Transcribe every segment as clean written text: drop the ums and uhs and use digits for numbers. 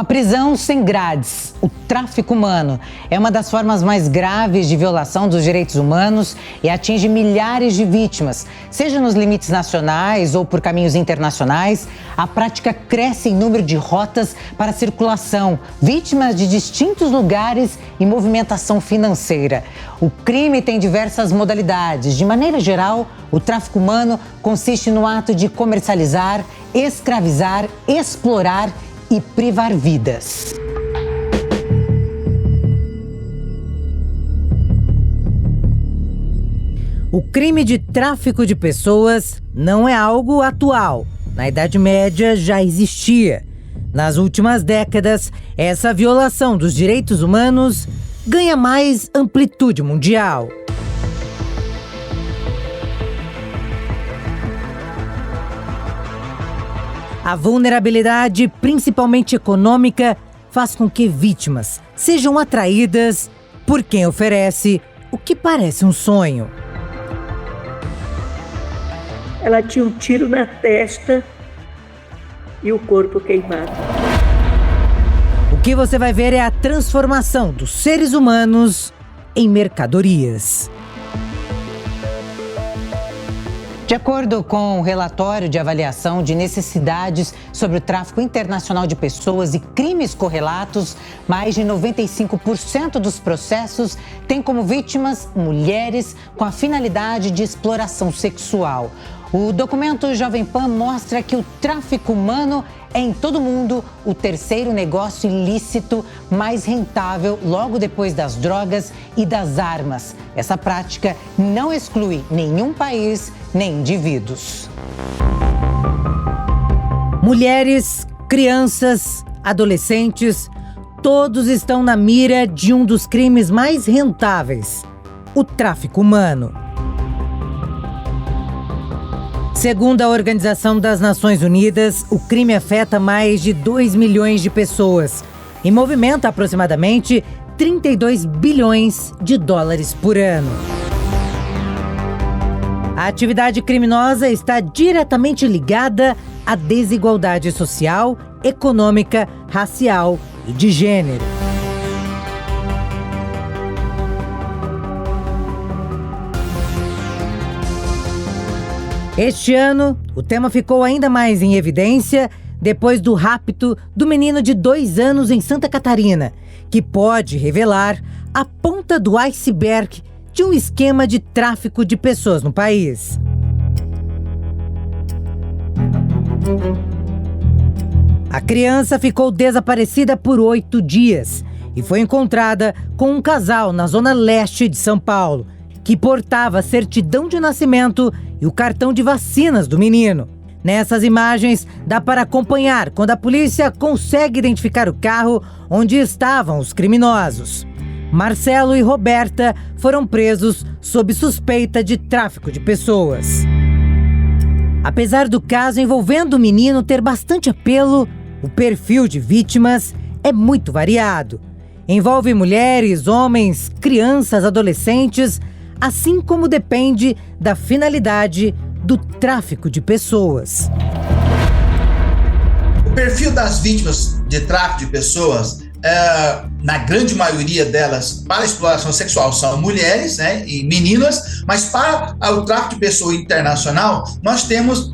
Uma prisão sem grades. O tráfico humano é uma das formas mais graves de violação dos direitos humanos e atinge milhares de vítimas. Seja nos limites nacionais ou por caminhos internacionais, a prática cresce em número de rotas para circulação, vítimas de distintos lugares e movimentação financeira. O crime tem diversas modalidades. De maneira geral, o tráfico humano consiste no ato de comercializar, escravizar, explorar e privar vidas. O crime de tráfico de pessoas não é algo atual. Na Idade Média já existia. Nas últimas décadas, essa violação dos direitos humanos ganha mais amplitude mundial. A vulnerabilidade, principalmente econômica, faz com que vítimas sejam atraídas por quem oferece o que parece um sonho. Ela tinha um tiro na testa e o corpo queimado. O que você vai ver é a transformação dos seres humanos em mercadorias. De acordo com o relatório de avaliação de necessidades sobre o tráfico internacional de pessoas e crimes correlatos, mais de 95% dos processos têm como vítimas mulheres com a finalidade de exploração sexual. O documento Jovem Pan mostra que o tráfico humano é, em todo o mundo, o terceiro negócio ilícito mais rentável logo depois das drogas e das armas. Essa prática não exclui nenhum país nem indivíduos. Mulheres, crianças, adolescentes, todos estão na mira de um dos crimes mais rentáveis: o tráfico humano. Segundo a Organização das Nações Unidas, o crime afeta mais de 2 milhões de pessoas e movimenta aproximadamente 32 bilhões de dólares por ano. A atividade criminosa está diretamente ligada à desigualdade social, econômica, racial e de gênero. Este ano, o tema ficou ainda mais em evidência depois do rapto do menino de 2 anos em Santa Catarina, que pode revelar a ponta do iceberg de um esquema de tráfico de pessoas no país. A criança ficou desaparecida por 8 dias e foi encontrada com um casal na zona leste de São Paulo, que portava a certidão de nascimento e o cartão de vacinas do menino. Nessas imagens, dá para acompanhar quando a polícia consegue identificar o carro onde estavam os criminosos. Marcelo e Roberta foram presos sob suspeita de tráfico de pessoas. Apesar do caso envolvendo o menino ter bastante apelo, o perfil de vítimas é muito variado. Envolve mulheres, homens, crianças, adolescentes, assim como depende da finalidade do tráfico de pessoas. O perfil das vítimas de tráfico de pessoas, na grande maioria delas, para a exploração sexual, são mulheres, né, e meninas, mas para o tráfico de pessoas internacional, nós temos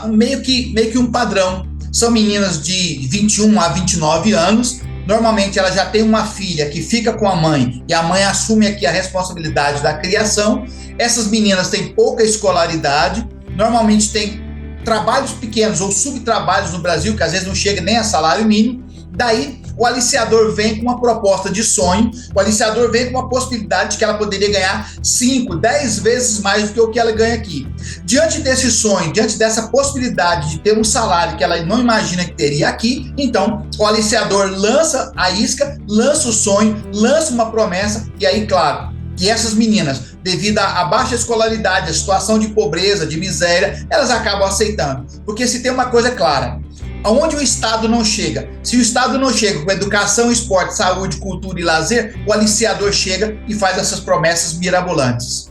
meio que um padrão. São meninas de 21 a 29 anos. Normalmente ela já tem uma filha que fica com a mãe e a mãe assume aqui a responsabilidade da criação. Essas meninas têm pouca escolaridade, normalmente têm trabalhos pequenos ou subtrabalhos no Brasil, que às vezes não chega nem a salário mínimo. Daí o aliciador vem com uma proposta de sonho, o aliciador vem com uma possibilidade de que ela poderia ganhar 5, 10 vezes mais do que o que ela ganha aqui. Diante desse sonho, diante dessa possibilidade de ter um salário que ela não imagina que teria aqui, então o aliciador lança a isca, lança o sonho, lança uma promessa, e aí, claro, que essas meninas, devido à baixa escolaridade, à situação de pobreza, de miséria, elas acabam aceitando. Porque se tem uma coisa clara, aonde o Estado não chega, se o Estado não chega com educação, esporte, saúde, cultura e lazer, o aliciador chega e faz essas promessas mirabolantes.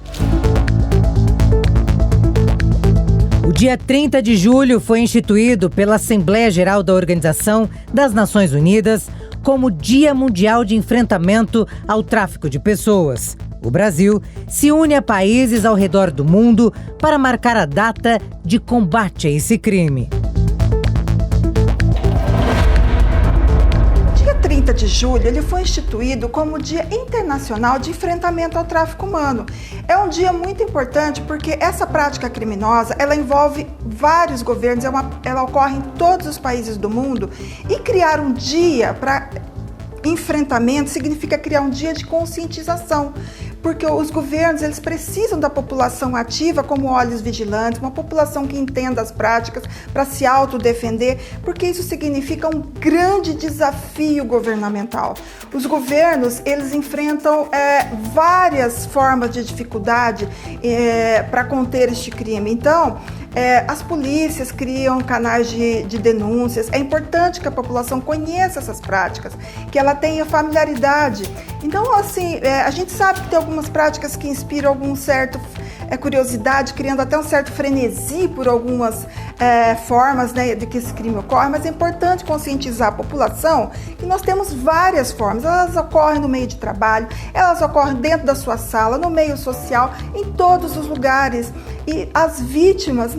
dia 30 de julho foi instituído pela Assembleia Geral da Organização das Nações Unidas como Dia Mundial de Enfrentamento ao Tráfico de Pessoas. O Brasil se une a países ao redor do mundo para marcar a data de combate a esse crime. 30 de julho, ele foi instituído como Dia Internacional de Enfrentamento ao Tráfico Humano. É um dia muito importante porque essa prática criminosa, ela envolve vários governos, ela ocorre em todos os países do mundo, e criar um dia para enfrentamento significa criar um dia de conscientização, porque os governos, eles precisam da população ativa como olhos vigilantes, uma população que entenda as práticas para se autodefender, porque isso significa um grande desafio governamental. Os governos, eles enfrentam várias formas de dificuldade para conter este crime. Então, as polícias criam canais de denúncias. É importante que a população conheça essas práticas, que ela tenha familiaridade. Então, assim, a gente sabe que tem algumas práticas que inspiram algum certo curiosidade, criando até um certo frenesi por algumas formas, né, de que esse crime ocorre, mas é importante conscientizar a população que nós temos várias formas. Elas ocorrem no meio de trabalho, elas ocorrem dentro da sua sala, no meio social, em todos os lugares. E as vítimas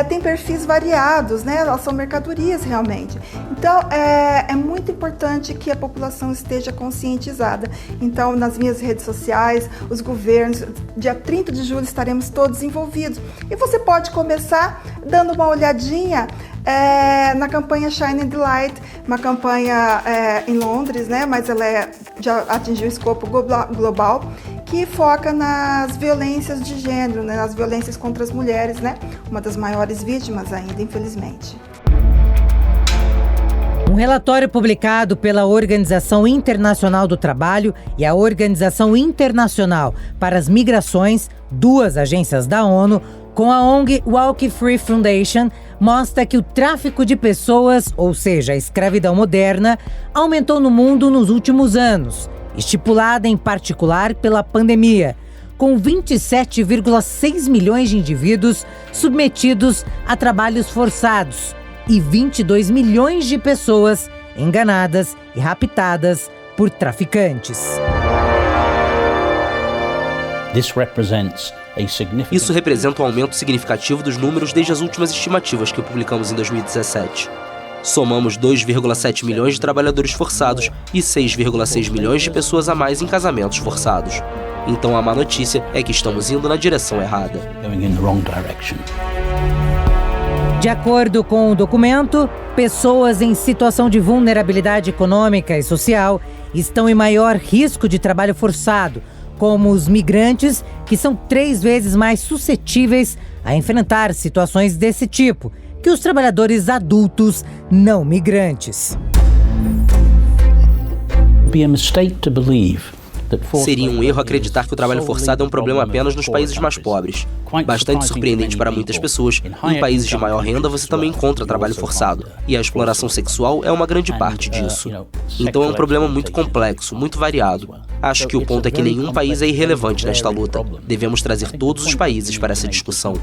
têm perfis variados, né? Elas são mercadorias realmente. Então, é muito importante que a população esteja conscientizada. Então, nas minhas redes sociais, os governos, dia 30 de julho estaremos todos envolvidos. E você pode começar dando uma olhadinha na campanha Shine the Light, uma campanha em Londres, né? Mas ela já atingiu o escopo global, que foca nas violências de gênero, né? Nas violências contra as mulheres, né? Uma das maiores vítimas ainda, infelizmente. Um relatório publicado pela Organização Internacional do Trabalho e a Organização Internacional para as Migrações, duas agências da ONU, com a ONG Walk Free Foundation, mostra que o tráfico de pessoas, ou seja, a escravidão moderna, aumentou no mundo nos últimos anos, estipulada em particular pela pandemia, com 27,6 milhões de indivíduos submetidos a trabalhos forçados e 22 milhões de pessoas enganadas e raptadas por traficantes. Isso representa um aumento significativo dos números desde as últimas estimativas que publicamos em 2017. Somamos 2,7 milhões de trabalhadores forçados e 6,6 milhões de pessoas a mais em casamentos forçados. Então a má notícia é que estamos indo na direção errada. De acordo com o documento, pessoas em situação de vulnerabilidade econômica e social estão em maior risco de trabalho forçado, como os migrantes, que são 3 vezes mais suscetíveis a enfrentar situações desse tipo que os trabalhadores adultos não migrantes. Seria um erro acreditar que o trabalho forçado é um problema apenas nos países mais pobres. Bastante surpreendente para muitas pessoas, em países de maior renda você também encontra trabalho forçado, e a exploração sexual é uma grande parte disso. Então é um problema muito complexo, muito variado. Acho que o ponto é que nenhum país é irrelevante nesta luta. Devemos trazer todos os países para essa discussão.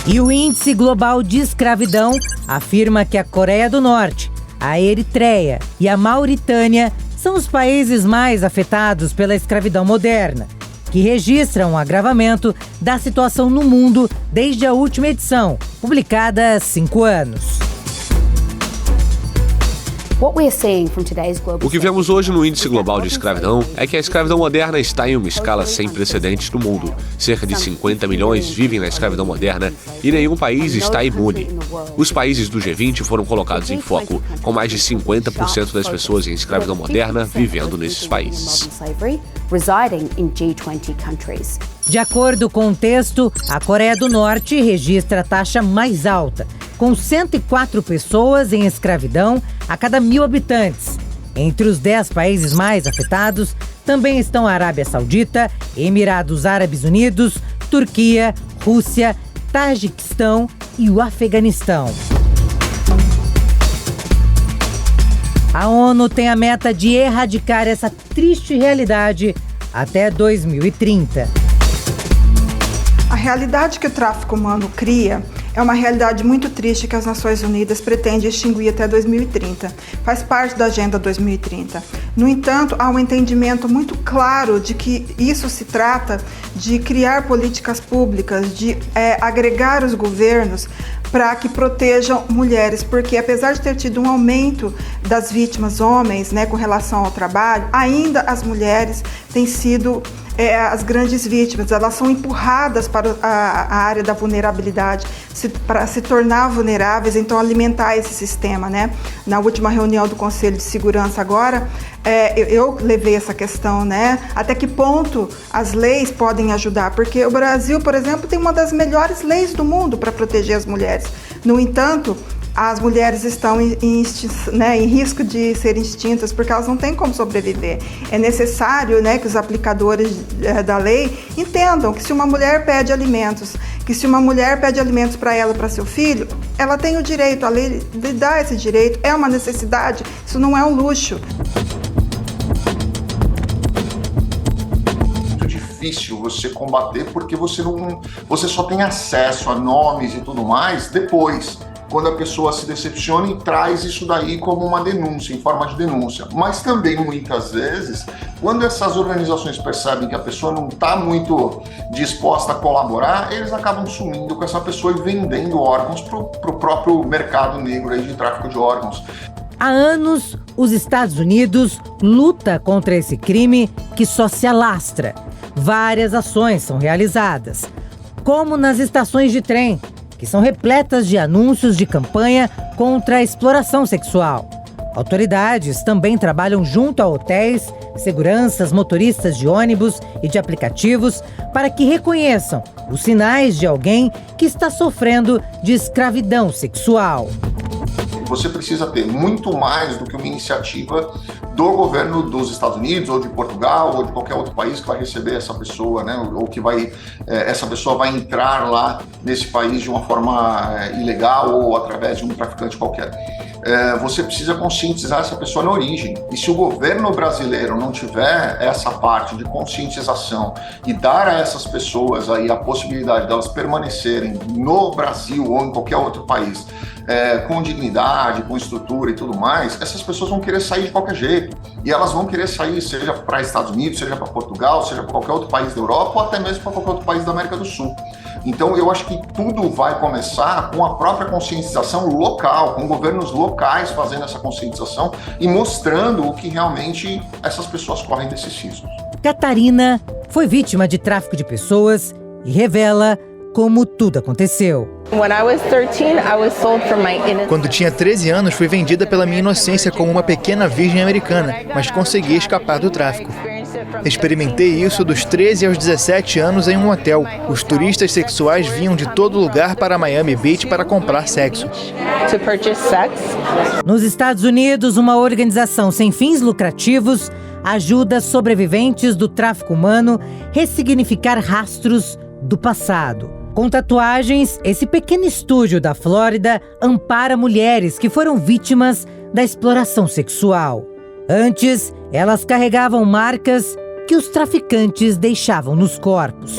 E o Índice Global de Escravidão afirma que a Coreia do Norte, a Eritreia e a Mauritânia são os países mais afetados pela escravidão moderna, que registram um agravamento da situação no mundo desde a última edição, publicada há 5 anos. O que vemos hoje no Índice Global de Escravidão é que a escravidão moderna está em uma escala sem precedentes no mundo. Cerca de 50 milhões vivem na escravidão moderna e nenhum país está imune. Os países do G20 foram colocados em foco, com mais de 50% das pessoas em escravidão moderna vivendo nesses países. De acordo com o texto, a Coreia do Norte registra a taxa mais alta, com 104 pessoas em escravidão a cada 1.000 habitantes. Entre os 10 países mais afetados também estão a Arábia Saudita, Emirados Árabes Unidos, Turquia, Rússia, Tajiquistão e o Afeganistão. A ONU tem a meta de erradicar essa triste realidade até 2030. A realidade que o tráfico humano cria é uma realidade muito triste que as Nações Unidas pretendem extinguir até 2030. Faz parte da Agenda 2030. No entanto, há um entendimento muito claro de que isso se trata de criar políticas públicas, de agregar os governos para que protejam mulheres, porque apesar de ter tido um aumento das vítimas homens, né, com relação ao trabalho, ainda as mulheres têm sido as grandes vítimas. Elas são empurradas para a área da vulnerabilidade, para se tornar vulneráveis, então alimentar esse sistema, né? Na última reunião do Conselho de Segurança agora, eu levei essa questão, né? Até que ponto as leis podem ajudar? Porque o Brasil, por exemplo, tem uma das melhores leis do mundo para proteger as mulheres. No entanto, as mulheres estão em risco de serem extintas porque elas não têm como sobreviver. É necessário, né, que os aplicadores da lei entendam que se uma mulher pede alimentos, para ela, para seu filho, ela tem o direito, a lei lhe dá esse direito, é uma necessidade, isso não é um luxo. Muito difícil você combater porque você só tem acesso a nomes e tudo mais depois, quando a pessoa se decepciona e traz isso daí como uma denúncia, em forma de denúncia. Mas também, muitas vezes, quando essas organizações percebem que a pessoa não está muito disposta a colaborar, eles acabam sumindo com essa pessoa e vendendo órgãos para o próprio mercado negro aí de tráfico de órgãos. Há anos, os Estados Unidos luta contra esse crime que só se alastra. Várias ações são realizadas, como nas estações de trem, que são repletas de anúncios de campanha contra a exploração sexual. Autoridades também trabalham junto a hotéis, seguranças, motoristas de ônibus e de aplicativos para que reconheçam os sinais de alguém que está sofrendo de escravidão sexual. Você precisa ter muito mais do que uma iniciativa do governo dos Estados Unidos ou de Portugal ou de qualquer outro país que vai receber essa pessoa, né? Ou que essa pessoa vai entrar lá nesse país de uma forma ilegal ou através de um traficante qualquer. Você precisa conscientizar essa pessoa na origem. E se o governo brasileiro não tiver essa parte de conscientização e dar a essas pessoas aí a possibilidade de elas permanecerem no Brasil ou em qualquer outro país, com dignidade, com estrutura e tudo mais, essas pessoas vão querer sair de qualquer jeito. E elas vão querer sair, seja para Estados Unidos, seja para Portugal, seja para qualquer outro país da Europa ou até mesmo para qualquer outro país da América do Sul. Então, eu acho que tudo vai começar com a própria conscientização local, com governos locais fazendo essa conscientização e mostrando o que realmente essas pessoas correm desses riscos. Catarina foi vítima de tráfico de pessoas e revela como tudo aconteceu. Quando tinha 13 anos, fui vendida pela minha inocência como uma pequena virgem americana, mas consegui escapar do tráfico. Experimentei isso dos 13 aos 17 anos em um hotel. Os turistas sexuais vinham de todo lugar para Miami Beach para comprar sexo. Nos Estados Unidos, uma organização sem fins lucrativos ajuda sobreviventes do tráfico humano a ressignificar rastros do passado. Com tatuagens, esse pequeno estúdio da Flórida ampara mulheres que foram vítimas da exploração sexual. Antes, elas carregavam marcas que os traficantes deixavam nos corpos.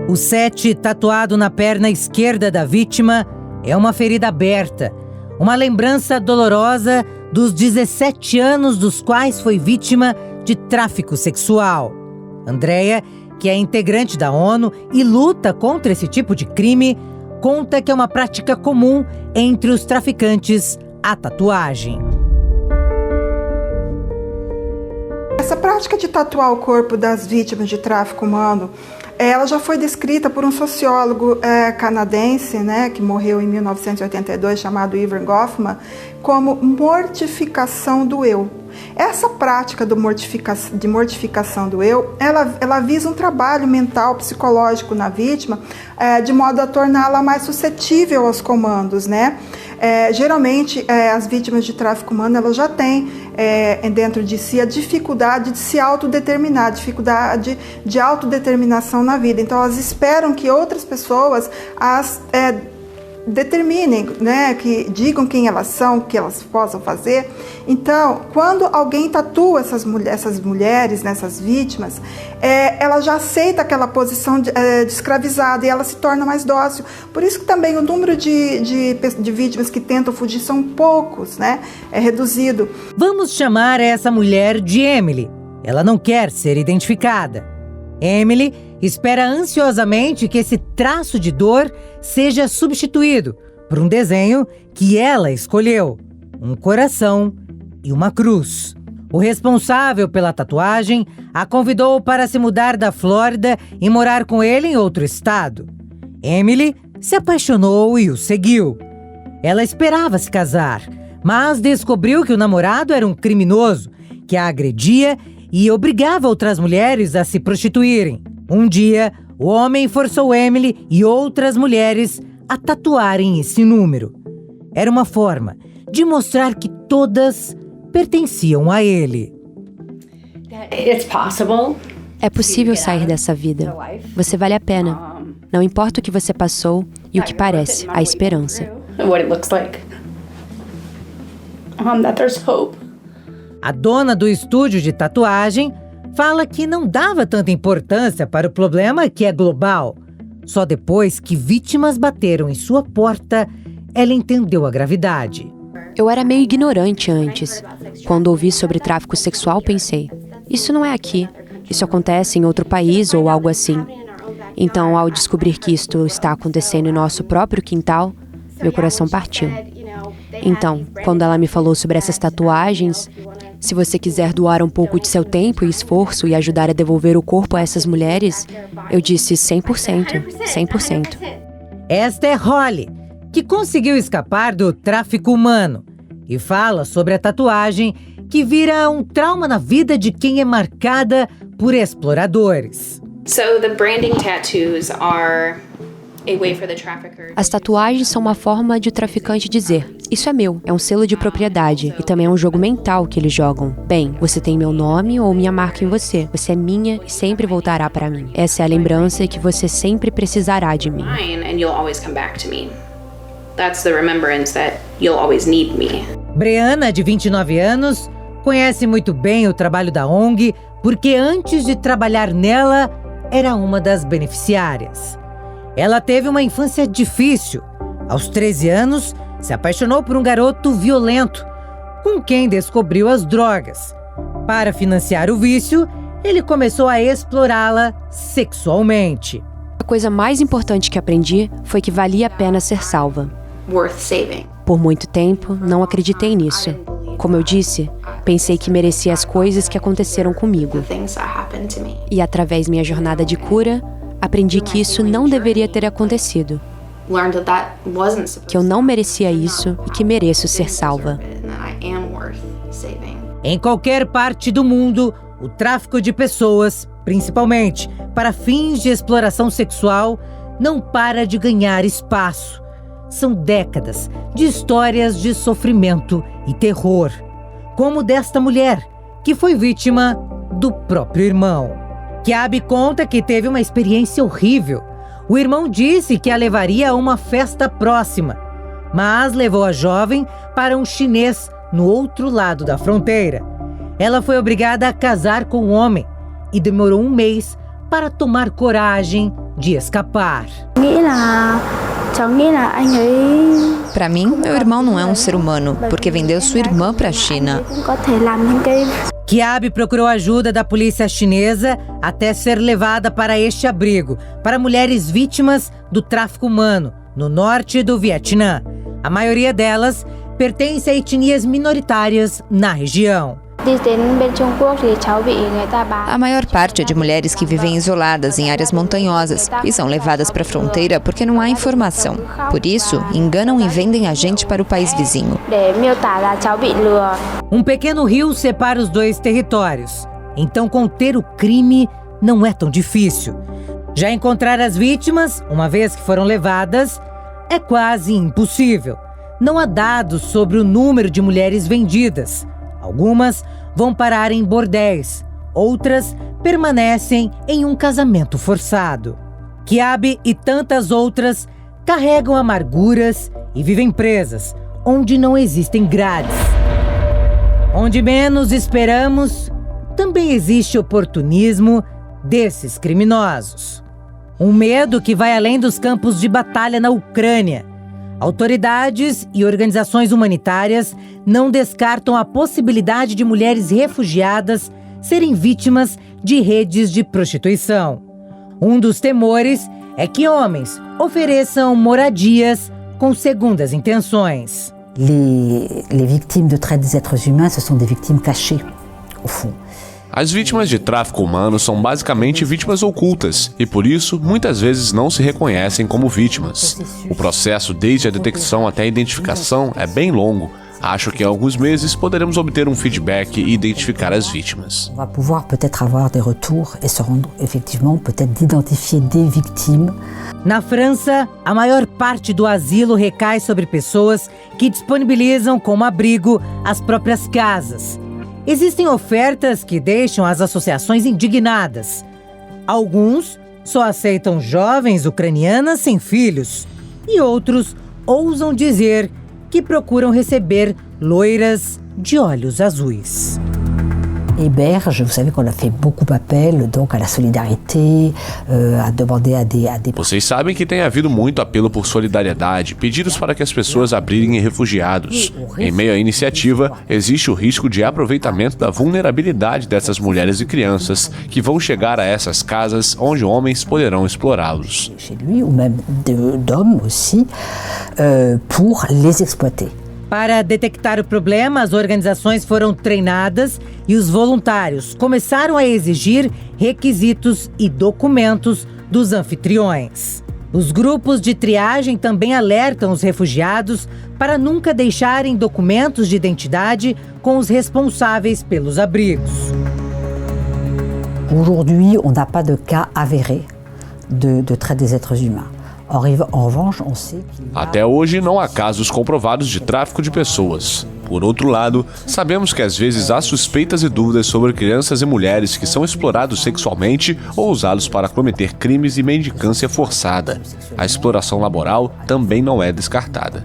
O 7, tatuado na perna esquerda da vítima, é uma ferida aberta, uma lembrança dolorosa dos 17 anos dos quais foi vítima de tráfico sexual. Andréia, que é integrante da ONU e luta contra esse tipo de crime, conta que é uma prática comum entre os traficantes a tatuagem. Essa prática de tatuar o corpo das vítimas de tráfico humano, ela já foi descrita por um sociólogo canadense, né, que morreu em 1982, chamado Ivan Goffman, como mortificação do eu. Essa prática de mortificação do eu, ela visa um trabalho mental, psicológico na vítima, de modo a torná-la mais suscetível aos comandos, né? Geralmente, as vítimas de tráfico humano, elas já têm dentro de si a dificuldade de se autodeterminar, a dificuldade de autodeterminação na vida. Então, elas esperam que outras pessoas as determinem, né, que digam quem elas são, o que elas possam fazer. Então, quando alguém tatua essas mulheres, né, essas vítimas, ela já aceita aquela posição de escravizada e ela se torna mais dócil. Por isso que também o número de vítimas que tentam fugir são poucos, né, é reduzido. Vamos chamar essa mulher de Emily. Ela não quer ser identificada. Emily espera ansiosamente que esse traço de dor seja substituído por um desenho que ela escolheu: um coração e uma cruz. O responsável pela tatuagem a convidou para se mudar da Flórida e morar com ele em outro estado. Emily se apaixonou e o seguiu. Ela esperava se casar, mas descobriu que o namorado era um criminoso que a agredia e obrigava outras mulheres a se prostituírem. Um dia, o homem forçou Emily e outras mulheres a tatuarem esse número. Era uma forma de mostrar que todas pertenciam a ele. É possível sair dessa vida. Você vale a pena. Não importa o que você passou e o que parece, há esperança. A dona do estúdio de tatuagem fala que não dava tanta importância para o problema que é global. Só depois que vítimas bateram em sua porta, ela entendeu a gravidade. Eu era meio ignorante antes. Quando ouvi sobre tráfico sexual, pensei, isso não é aqui. Isso acontece em outro país ou algo assim. Então, ao descobrir que isto está acontecendo em nosso próprio quintal, meu coração partiu. Então, quando ela me falou sobre essas tatuagens, se você quiser doar um pouco de seu tempo e esforço e ajudar a devolver o corpo a essas mulheres, eu disse 100%, 100%. Esta é Holly, que conseguiu escapar do tráfico humano e fala sobre a tatuagem que vira um trauma na vida de quem é marcada por exploradores. As tatuagens são uma forma de o traficante dizer, isso é meu, é um selo de propriedade e também é um jogo mental que eles jogam. Bem, você tem meu nome ou minha marca em você, você é minha e sempre voltará para mim. Essa é a lembrança que você sempre precisará de mim. Breana, de 29 anos, conhece muito bem o trabalho da ONG porque antes de trabalhar nela, era uma das beneficiárias. Ela teve uma infância difícil. Aos 13 anos, se apaixonou por um garoto violento, com quem descobriu as drogas. Para financiar o vício, ele começou a explorá-la sexualmente. A coisa mais importante que aprendi foi que valia a pena ser salva. Por muito tempo, não acreditei nisso. Como eu disse, pensei que merecia as coisas que aconteceram comigo. E através minha jornada de cura, aprendi que isso não deveria ter acontecido. Que eu não merecia isso e que mereço ser salva. Em qualquer parte do mundo, o tráfico de pessoas, principalmente para fins de exploração sexual, não para de ganhar espaço. São décadas de histórias de sofrimento e terror, como desta mulher, que foi vítima do próprio irmão. Kiabe conta que teve uma experiência horrível. O irmão disse que a levaria a uma festa próxima, mas levou a jovem para um chinês no outro lado da fronteira. Ela foi obrigada a casar com um homem e demorou um mês para tomar coragem de escapar. Para mim, meu irmão não é um ser humano, porque vendeu sua irmã para a China. Kiabe procurou ajuda da polícia chinesa até ser levada para este abrigo, para mulheres vítimas do tráfico humano, no norte do Vietnã. A maioria delas pertence a etnias minoritárias na região. A maior parte é de mulheres que vivem isoladas em áreas montanhosas e são levadas para a fronteira porque não há informação. Por isso, enganam e vendem a gente para o país vizinho. Um pequeno rio separa os dois territórios. Então, conter o crime não é tão difícil. Já encontrar as vítimas, uma vez que foram levadas, é quase impossível. Não há dados sobre o número de mulheres vendidas. Algumas vão parar em bordéis, outras permanecem em um casamento forçado. Kiabe e tantas outras carregam amarguras e vivem presas, onde não existem grades. Onde menos esperamos, também existe oportunismo desses criminosos. Um medo que vai além dos campos de batalha na Ucrânia. Autoridades e organizações humanitárias não descartam a possibilidade de mulheres refugiadas serem vítimas de redes de prostituição. Um dos temores é que homens ofereçam moradias com segundas intenções. Les victimes de traite des êtres humains, ce sont des victimes cachées, au fond. As vítimas de tráfico humano são basicamente vítimas ocultas e, por isso, muitas vezes não se reconhecem como vítimas. O processo, desde a detecção até a identificação, é bem longo. Acho que em alguns meses poderemos obter um feedback e identificar as vítimas. On va pouvoir peut-être avoir des retours et se rendre effectivement peut-être d'identifier des victimes. Na França, a maior parte do asilo recai sobre pessoas que disponibilizam como abrigo as próprias casas. Existem ofertas que deixam as associações indignadas. Alguns só aceitam jovens ucranianas sem filhos e outros ousam dizer que procuram receber loiras de olhos azuis. Héberge, vous savez qu'on a fait beaucoup appel donc à la solidarité, à demander à des... Vocês sabem que tem havido muito apelo por solidariedade, pedidos para que as pessoas abriguem refugiados. Em meio à iniciativa, existe o risco de aproveitamento da vulnerabilidade dessas mulheres e crianças que vão chegar a essas casas onde homens poderão explorá-los. Chez lui ou même d'hommes aussi, pour les exploiter. Para detectar o problema, as organizações foram treinadas e os voluntários começaram a exigir requisitos e documentos dos anfitriões. Os grupos de triagem também alertam os refugiados para nunca deixarem documentos de identidade com os responsáveis pelos abrigos. Aujourd'hui, on n'a pas de cas avérés de traite des êtres humains. Até hoje não há casos comprovados de tráfico de pessoas. Por outro lado, sabemos que às vezes há suspeitas e dúvidas sobre crianças e mulheres que são explorados sexualmente ou usados para cometer crimes e mendicância forçada. A exploração laboral também não é descartada.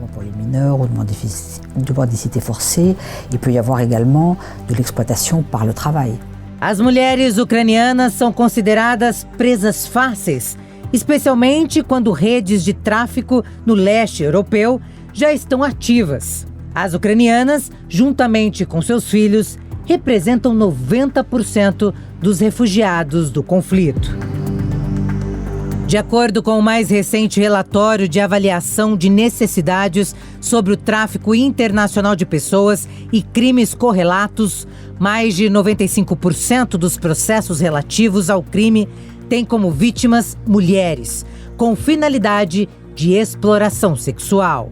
As mulheres ucranianas são consideradas presas fáceis, especialmente quando redes de tráfico no leste europeu já estão ativas. As ucranianas, juntamente com seus filhos, representam 90% dos refugiados do conflito. De acordo com o mais recente relatório de avaliação de necessidades sobre o tráfico internacional de pessoas e crimes correlatos, mais de 95% dos processos relativos ao crime têm como vítimas mulheres, com finalidade de exploração sexual.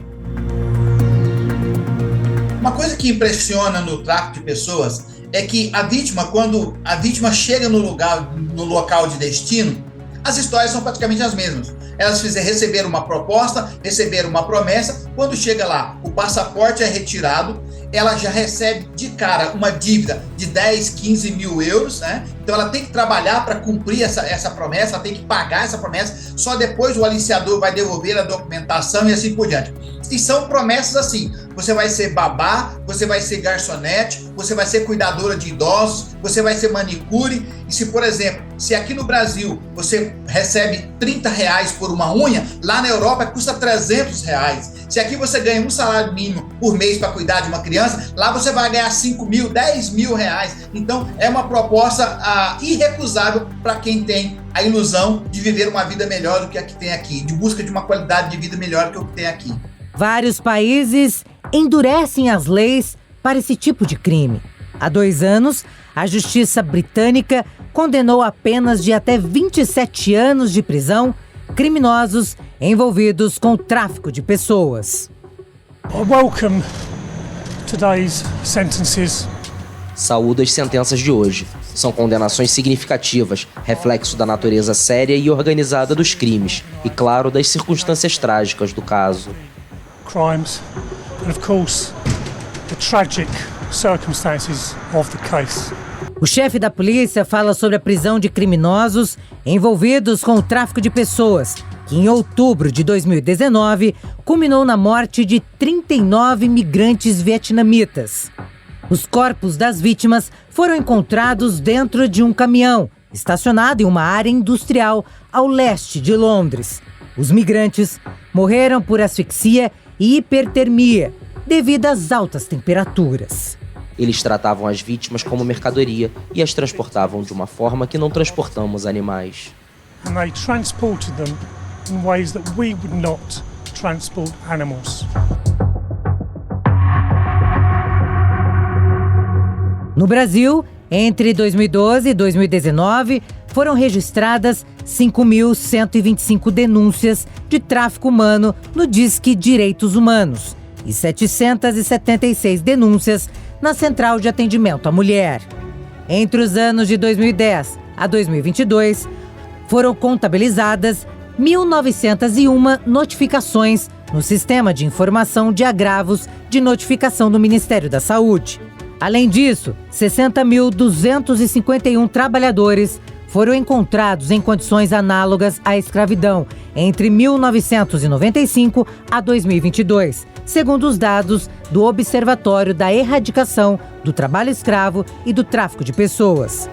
Uma coisa que impressiona no tráfico de pessoas é que a vítima, quando a vítima chega no local de destino, as histórias são praticamente as mesmas. Elas receberam uma proposta, receberam uma promessa, quando chega lá, o passaporte é retirado, ela já recebe de cara uma dívida de 10, 15 mil euros, né? Então ela tem que trabalhar para cumprir essa promessa, ela tem que pagar essa promessa, só depois o aliciador vai devolver a documentação e assim por diante. E são promessas assim, você vai ser babá, você vai ser garçonete, você vai ser cuidadora de idosos, você vai ser manicure, e se, por exemplo, se aqui no Brasil você recebe R$30 por uma unha, lá na Europa custa R$300. Se aqui você ganha um salário mínimo por mês para cuidar de uma criança, lá você vai ganhar 5 mil, 10 mil reais. Então é uma proposta irrecusável para quem tem a ilusão de viver uma vida melhor do que a que tem aqui, de busca de uma qualidade de vida melhor do que o que tem aqui. Vários países endurecem as leis para esse tipo de crime. Há 2 anos, a justiça britânica condenou a penas de até 27 anos de prisão criminosos envolvidos com o tráfico de pessoas. Welcome today's sentences. Saúdo as sentenças de hoje. São condenações significativas, reflexo da natureza séria e organizada dos crimes e, claro, das circunstâncias trágicas do caso. Crimes, and of course, the tragic circumstances of the case. O chefe da polícia fala sobre a prisão de criminosos envolvidos com o tráfico de pessoas, que em outubro de 2019 culminou na morte de 39 migrantes vietnamitas. Os corpos das vítimas foram encontrados dentro de um caminhão, estacionado em uma área industrial ao leste de Londres. Os migrantes morreram por asfixia e hipertermia, devido às altas temperaturas. Eles tratavam as vítimas como mercadoria e as transportavam de uma forma que não transportamos animais. And they transported them in ways that we would not transport animals. No Brasil, entre 2012 e 2019, foram registradas 5.125 denúncias de tráfico humano no Disque Direitos Humanos e 776 denúncias na Central de Atendimento à Mulher. Entre os anos de 2010 a 2022, foram contabilizadas 1.901 notificações no Sistema de Informação de Agravos de Notificação do Ministério da Saúde. Além disso, 60.251 trabalhadores foram encontrados em condições análogas à escravidão entre 1995 a 2022, segundo os dados do Observatório da Erradicação do Trabalho Escravo e do Tráfico de Pessoas.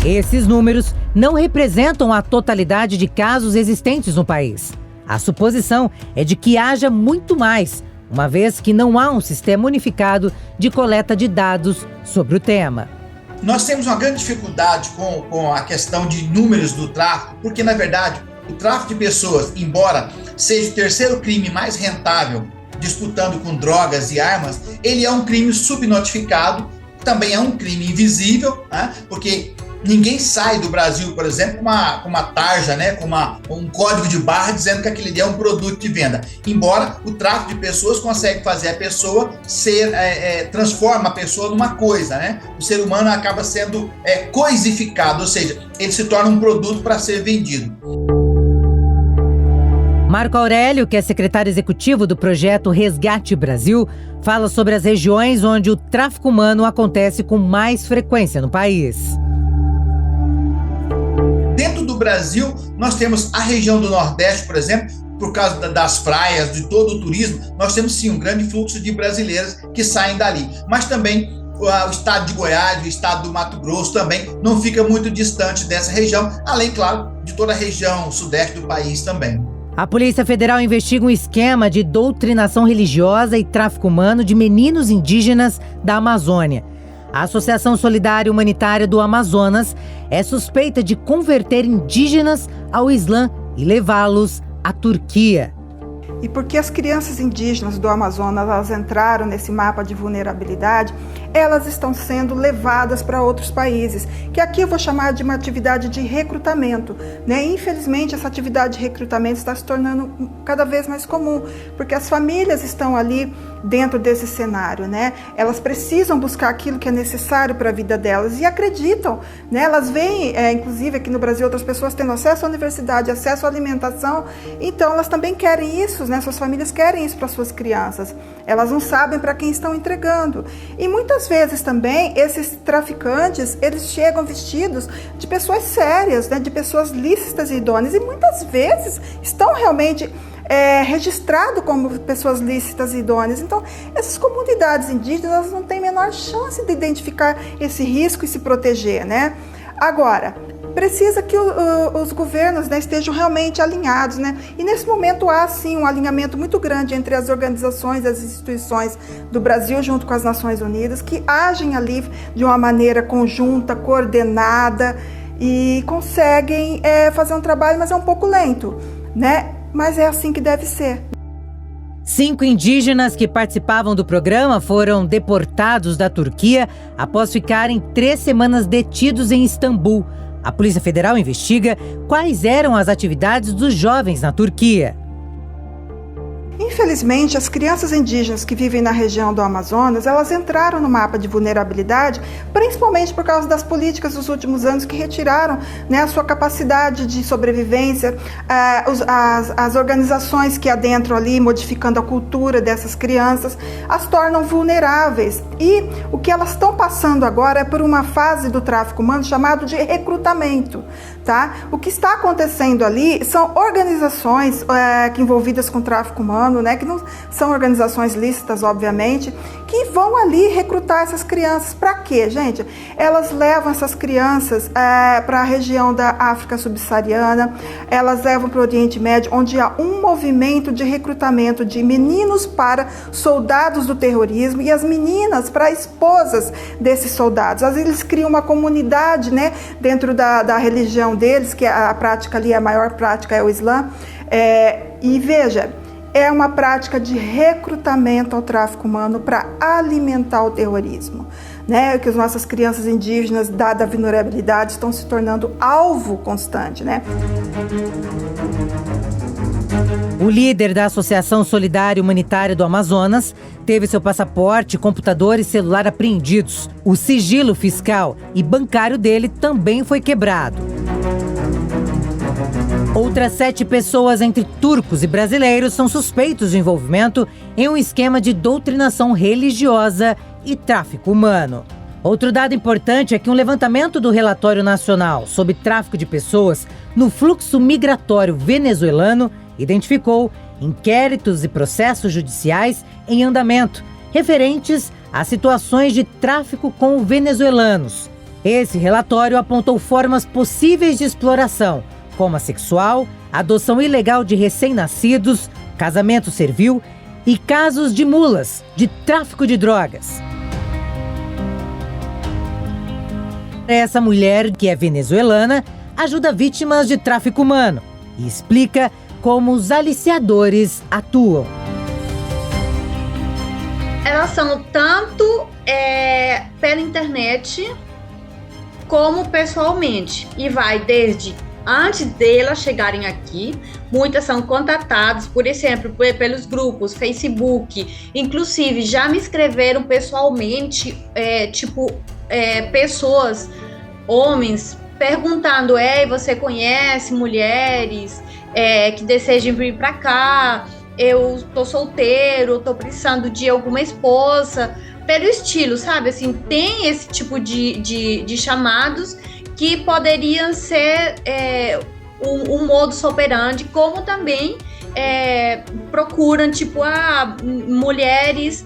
Esses números não representam a totalidade de casos existentes no país. A suposição é de que haja muito mais, uma vez que não há um sistema unificado de coleta de dados sobre o tema. Nós temos uma grande dificuldade com a questão de números do tráfico, porque, na verdade, o tráfico de pessoas, embora seja o terceiro crime mais rentável, disputando com drogas e armas, ele é um crime subnotificado, também é um crime invisível, né? Porque ninguém sai do Brasil, por exemplo, com uma tarja, né? Com um código de barra dizendo que aquele é um produto de venda. Embora o tráfico de pessoas consegue fazer a pessoa transforma a pessoa numa coisa, né? O ser humano acaba sendo coisificado, ou seja, ele se torna um produto para ser vendido. Marco Aurélio, que é secretário executivo do projeto Resgate Brasil, fala sobre as regiões onde o tráfico humano acontece com mais frequência no país. Dentro do Brasil, nós temos a região do Nordeste, por exemplo, por causa das praias, de todo o turismo, nós temos sim um grande fluxo de brasileiros que saem dali. Mas também o estado de Goiás, o estado do Mato Grosso também não fica muito distante dessa região, além, claro, de toda a região sudeste do país também. A Polícia Federal investiga um esquema de doutrinação religiosa e tráfico humano de meninos indígenas da Amazônia. A Associação Solidária Humanitária do Amazonas é suspeita de converter indígenas ao Islã e levá-los à Turquia. E porque as crianças indígenas do Amazonas elas entraram nesse mapa de vulnerabilidade, elas estão sendo levadas para outros países, que aqui eu vou chamar de uma atividade de recrutamento, né? Infelizmente, essa atividade de recrutamento está se tornando cada vez mais comum, porque as famílias estão ali dentro desse cenário, né? Elas precisam buscar aquilo que é necessário para a vida delas e acreditam, né? Elas veem, inclusive aqui no Brasil, outras pessoas tendo acesso à universidade, acesso à alimentação, então elas também querem isso, né? Suas famílias querem isso para suas crianças. Elas não sabem para quem estão entregando. E muitas vezes também esses traficantes, eles chegam vestidos de pessoas sérias, né? De pessoas lícitas e idôneas, e muitas vezes estão realmente registrado como pessoas lícitas e idôneas. Então, essas comunidades indígenas elas não têm a menor chance de identificar esse risco e se proteger, né? Agora, precisa que os governos, né, estejam realmente alinhados, né? E nesse momento há, sim, um alinhamento muito grande entre as organizações, as instituições do Brasil, junto com as Nações Unidas, que agem ali de uma maneira conjunta, coordenada e conseguem fazer um trabalho, mas é um pouco lento, né? Mas é assim que deve ser. 5 indígenas que participavam do programa foram deportados da Turquia após ficarem 3 semanas detidos em Istambul. A Polícia Federal investiga quais eram as atividades dos jovens na Turquia. Infelizmente, as crianças indígenas que vivem na região do Amazonas, elas entraram no mapa de vulnerabilidade, principalmente por causa das políticas dos últimos anos que retiraram, né, a sua capacidade de sobrevivência, as organizações que adentram ali, modificando a cultura dessas crianças, as tornam vulneráveis. E o que elas estão passando agora é por uma fase do tráfico humano chamado de recrutamento. Tá? O que está acontecendo ali são organizações envolvidas com tráfico humano, né, que não são organizações lícitas, obviamente, que vão ali recrutar essas crianças. Para quê, gente? Elas levam essas crianças para a região da África subsaariana, elas levam para o Oriente Médio, onde há um movimento de recrutamento de meninos para soldados do terrorismo e as meninas para esposas desses soldados. Às vezes eles criam uma comunidade, né, dentro da religião deles, que a prática ali, a maior prática é o Islã. E veja, é uma prática de recrutamento ao tráfico humano para alimentar o terrorismo, né? Que as nossas crianças indígenas, dada a vulnerabilidade, estão se tornando alvo constante, né? O líder da Associação Solidária Humanitária do Amazonas teve seu passaporte, computador e celular apreendidos. O sigilo fiscal e bancário dele também foi quebrado. Outras 7 pessoas, entre turcos e brasileiros, são suspeitos de envolvimento em um esquema de doutrinação religiosa e tráfico humano. Outro dado importante é que um levantamento do Relatório Nacional sobre Tráfico de Pessoas no Fluxo Migratório Venezuelano identificou inquéritos e processos judiciais em andamento, referentes a situações de tráfico com venezuelanos. Esse relatório apontou formas possíveis de exploração, como a sexual, adoção ilegal de recém-nascidos, casamento servil e casos de mulas, de tráfico de drogas. Essa mulher, que é venezuelana, ajuda vítimas de tráfico humano e explica como os aliciadores atuam. Elas são tanto pela internet como pessoalmente, e vai desde antes delas chegarem aqui, muitas são contatadas, por exemplo, pelos grupos, Facebook, inclusive já me escreveram pessoalmente, pessoas, homens, perguntando, você conhece mulheres que desejam vir para cá? Eu tô solteiro, tô precisando de alguma esposa, pelo estilo, sabe? Assim, tem esse tipo de chamados que poderiam ser um modus operandi, como também procuram, mulheres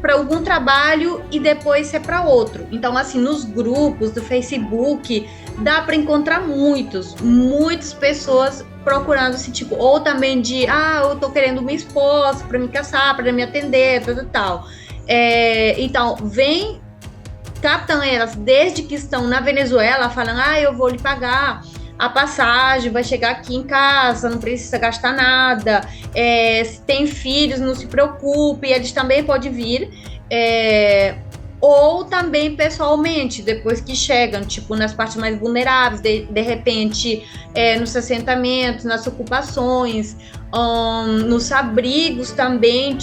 para algum trabalho e depois ser para outro. Então, assim, nos grupos do Facebook, dá para encontrar muitas pessoas procurando esse tipo, ou também de, eu tô querendo uma esposa para me casar, para me atender, tal. Então, captam elas desde que estão na Venezuela, falando, eu vou lhe pagar a passagem, vai chegar aqui em casa, não precisa gastar nada, se tem filhos, não se preocupe, eles também podem vir, ou também pessoalmente, depois que chegam, nas partes mais vulneráveis, de repente, nos assentamentos, nas ocupações, nos abrigos também,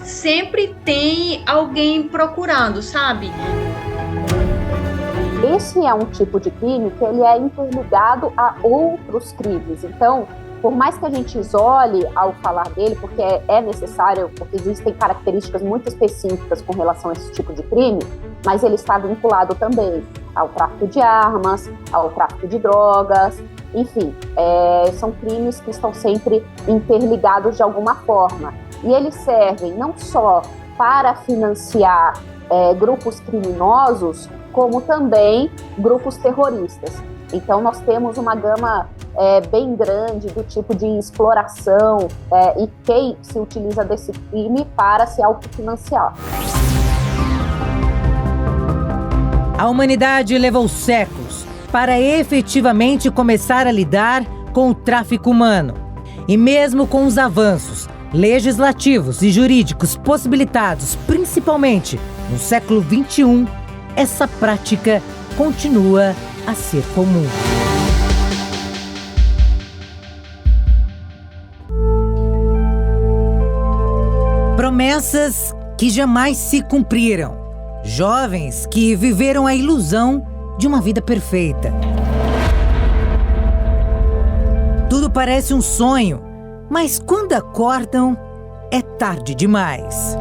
sempre tem alguém procurando, sabe? Esse é um tipo de crime que ele é interligado a outros crimes. Então, por mais que a gente isole ao falar dele, porque é necessário, porque existem características muito específicas com relação a esse tipo de crime, mas ele está vinculado também ao tráfico de armas, ao tráfico de drogas, enfim, são crimes que estão sempre interligados de alguma forma. E eles servem não só para financiar grupos criminosos, como também grupos terroristas. Então, nós temos uma gama bem grande do tipo de exploração e quem se utiliza desse crime para se autofinanciar. A humanidade levou séculos para efetivamente começar a lidar com o tráfico humano. E mesmo com os avanços legislativos e jurídicos possibilitados, principalmente no século XXI, essa prática continua a ser comum. Promessas que jamais se cumpriram. Jovens que viveram a ilusão de uma vida perfeita. Tudo parece um sonho, mas quando acordam, é tarde demais.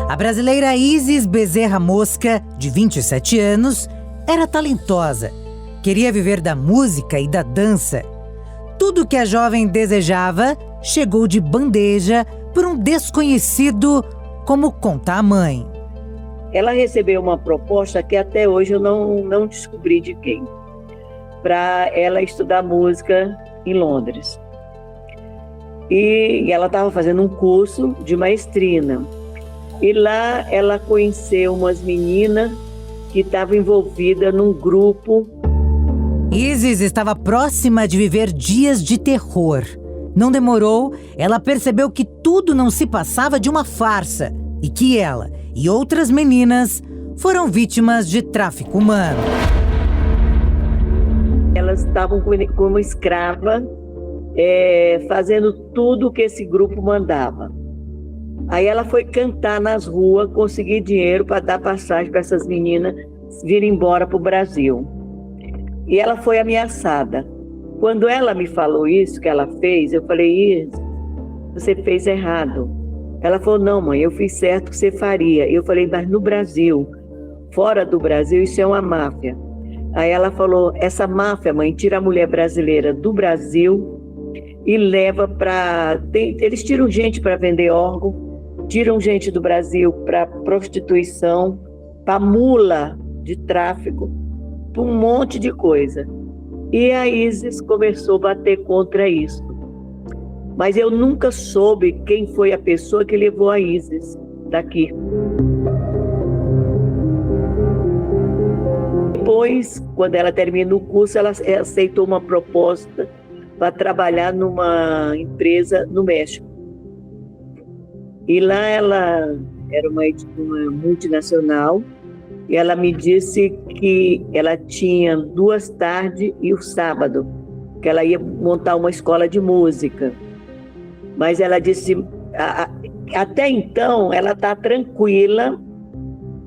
A brasileira Isis Bezerra Mosca, de 27 anos, era talentosa. Queria viver da música e da dança. Tudo que a jovem desejava chegou de bandeja por um desconhecido, como conta a mãe. Ela recebeu uma proposta que até hoje eu não descobri de quem, para ela estudar música em Londres. E ela estava fazendo um curso de maestrina. E lá ela conheceu umas meninas que estavam envolvidas num grupo. Isis estava próxima de viver dias de terror. Não demorou, ela percebeu que tudo não se passava de uma farsa e que ela e outras meninas foram vítimas de tráfico humano. Elas estavam como escrava, fazendo tudo que esse grupo mandava. Aí ela foi cantar nas ruas, conseguir dinheiro para dar passagem para essas meninas virem embora para o Brasil. E ela foi ameaçada. Quando ela me falou isso que ela fez, eu falei, Isis, você fez errado. Ela falou, não, mãe, eu fiz certo que você faria. Eu falei, mas no Brasil, fora do Brasil, isso é uma máfia. Aí ela falou, essa máfia, mãe, tira a mulher brasileira do Brasil e leva para... Eles tiram gente para vender órgão, tiram gente do Brasil para prostituição, para mula de tráfico, para um monte de coisa. E a Isis começou a bater contra isso. Mas eu nunca soube quem foi a pessoa que levou a Isis daqui. Depois, quando ela termina o curso, ela aceitou uma proposta para trabalhar numa empresa no México. E lá ela era uma multinacional e ela me disse que ela tinha 2 tardes e o sábado, que ela ia montar uma escola de música. Mas ela disse, até então ela está tranquila,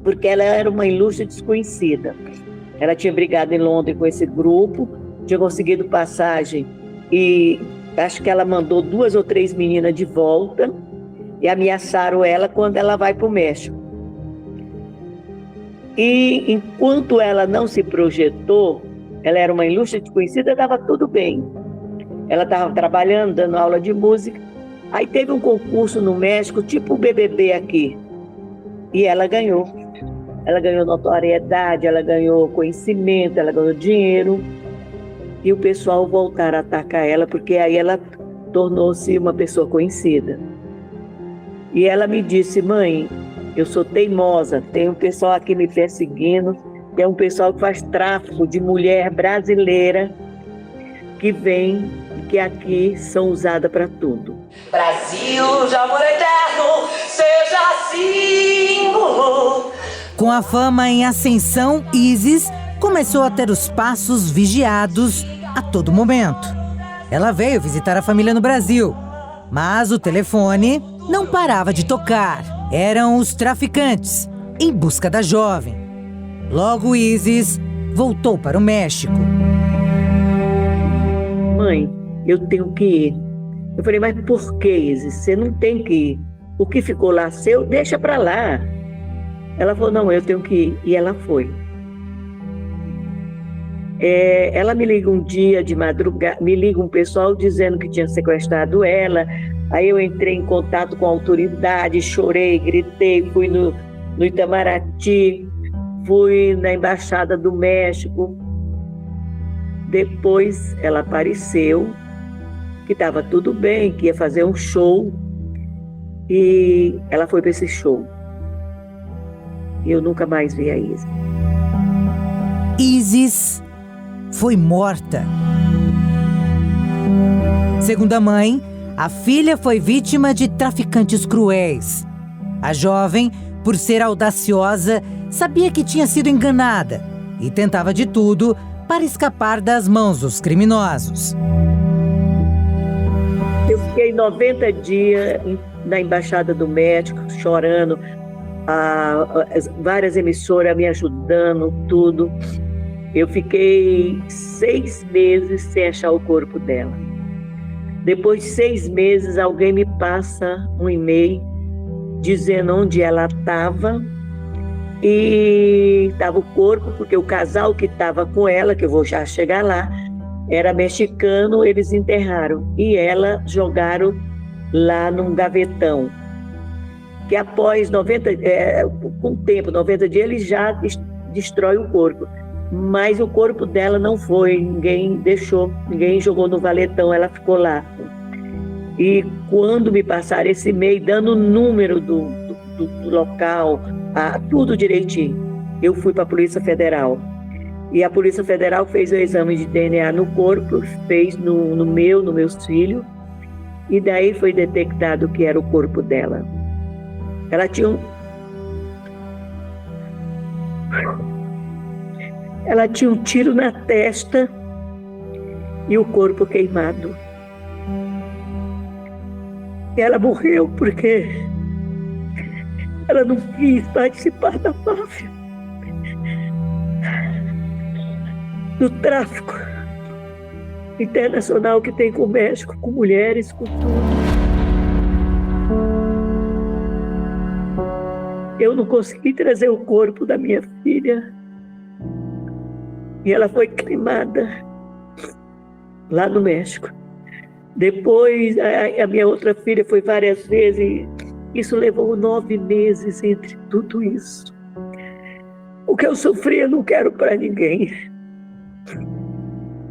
porque ela era uma ilustre desconhecida. Ela tinha brigado em Londres com esse grupo, tinha conseguido passagem e acho que ela mandou 2 ou 3 meninas de volta e ameaçaram ela quando ela vai para o México. E enquanto ela não se projetou, ela era uma ilustre desconhecida, estava tudo bem. Ela estava trabalhando, dando aula de música. Aí teve um concurso no México, tipo o BBB aqui. E ela ganhou. Ela ganhou notoriedade, ela ganhou conhecimento, ela ganhou dinheiro. E o pessoal voltaram a atacar ela, porque aí ela tornou-se uma pessoa conhecida. E ela me disse, mãe, eu sou teimosa, tem um pessoal aqui me perseguindo, tem um pessoal que faz tráfico de mulher brasileira que vem, que aqui são usadas para tudo. Brasil de amor eterno, seja assim. Com a fama em ascensão, Isis começou a ter os passos vigiados a todo momento. Ela veio visitar a família no Brasil, mas o telefone não parava de tocar. Eram os traficantes, em busca da jovem. Logo, Isis voltou para o México. Mãe, eu tenho que ir. Eu falei, mas por que, Isis? Você não tem que ir. O que ficou lá seu, deixa para lá. Ela falou, não, eu tenho que ir. E ela foi. Ela me liga um dia de madrugada, me liga um pessoal dizendo que tinha sequestrado ela. Aí eu entrei em contato com a autoridade, chorei, gritei, fui no Itamaraty, fui na Embaixada do México. Depois ela apareceu, que estava tudo bem, que ia fazer um show, e ela foi para esse show. E eu nunca mais vi a Isis. Isis foi morta. Segundo a mãe, a filha foi vítima de traficantes cruéis. A jovem, por ser audaciosa, sabia que tinha sido enganada e tentava de tudo para escapar das mãos dos criminosos. Eu fiquei 90 dias na Embaixada do México, chorando, várias emissoras me ajudando, tudo. Eu fiquei 6 meses sem achar o corpo dela. Depois de 6 meses, alguém me passa um e-mail dizendo onde ela estava, e estava o corpo, porque o casal que estava com ela, que eu vou já chegar lá, era mexicano, eles enterraram, e ela jogaram lá num gavetão, que após 90 dias, eles já destrói o corpo. Mas o corpo dela não foi, ninguém jogou no valetão, ela ficou lá. E quando me passaram esse e-mail, dando o número do local, tudo direitinho, eu fui para a Polícia Federal. E a Polícia Federal fez o exame de DNA no corpo, fez nos meus filhos, e daí foi detectado que era o corpo dela. Ela tinha um tiro na testa e o corpo queimado. E ela morreu porque ela não quis participar da máfia, do tráfico internacional que tem com o México, com mulheres, com tudo. Eu não consegui trazer o corpo da minha filha e ela foi queimada lá no México. Depois, a minha outra filha foi várias vezes. Isso levou 9 meses entre tudo isso. O que eu sofri, eu não quero para ninguém.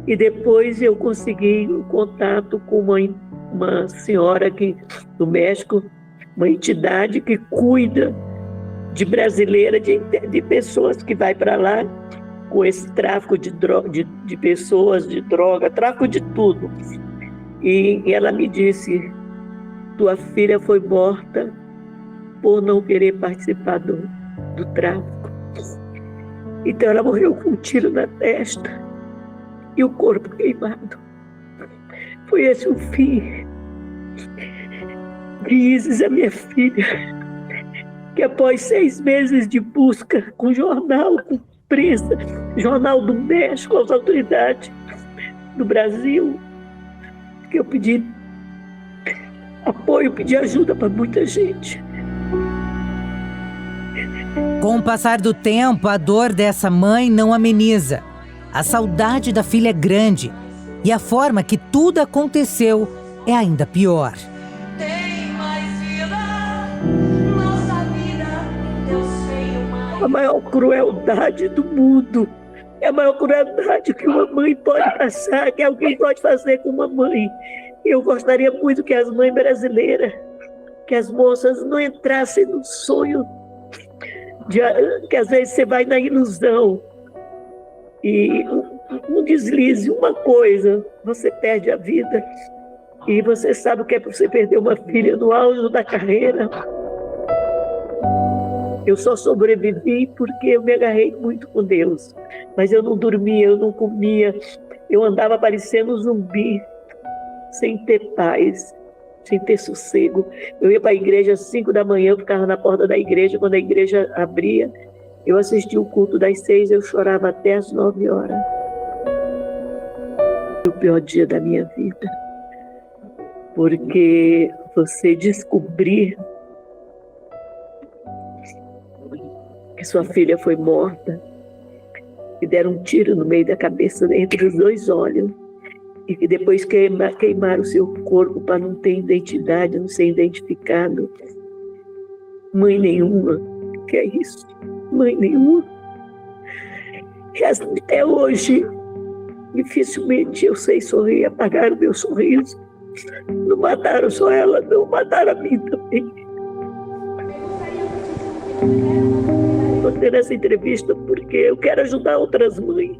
E depois eu consegui um contato com uma senhora aqui do México, uma entidade que cuida de brasileira, de pessoas que vai para lá com esse tráfico de pessoas, de droga, tráfico de tudo. E ela me disse: tua filha foi morta por não querer participar do tráfico. Então ela morreu com um tiro na testa e o corpo queimado. Foi esse o fim de Isis, a minha filha, que após 6 meses de busca com jornal, com imprensa, jornal do México, as autoridades do Brasil, que eu pedi apoio, pedi ajuda para muita gente. Com o passar do tempo, a dor dessa mãe não ameniza. A saudade da filha é grande e a forma que tudo aconteceu é ainda pior. A maior crueldade do mundo é a maior crueldade que uma mãe pode passar, que alguém pode fazer com uma mãe. Eu gostaria muito que as mães brasileiras, que as moças não entrassem no sonho, que às vezes você vai na ilusão e um deslize, uma coisa, você perde a vida. E você sabe o que é para você perder uma filha no auge da carreira. Eu só sobrevivi porque eu me agarrei muito com Deus. Mas eu não dormia, eu não comia. Eu andava parecendo um zumbi, sem ter paz, sem ter sossego. Eu ia para a igreja às 5 da manhã, eu ficava na porta da igreja. Quando a igreja abria, eu assistia o culto das 6, eu chorava até às 9 horas. Foi o pior dia da minha vida. Porque você descobrir que sua filha foi morta e deram um tiro no meio da cabeça, entre os 2 olhos, e que depois queimaram o seu corpo para não ter identidade, não ser identificado. Mãe nenhuma quer isso. Mãe nenhuma. E até hoje, dificilmente eu sei sorrir, apagaram meu sorriso. Não mataram só ela, não, mataram a mim também. Estou tendo essa entrevista porque eu quero ajudar outras mães.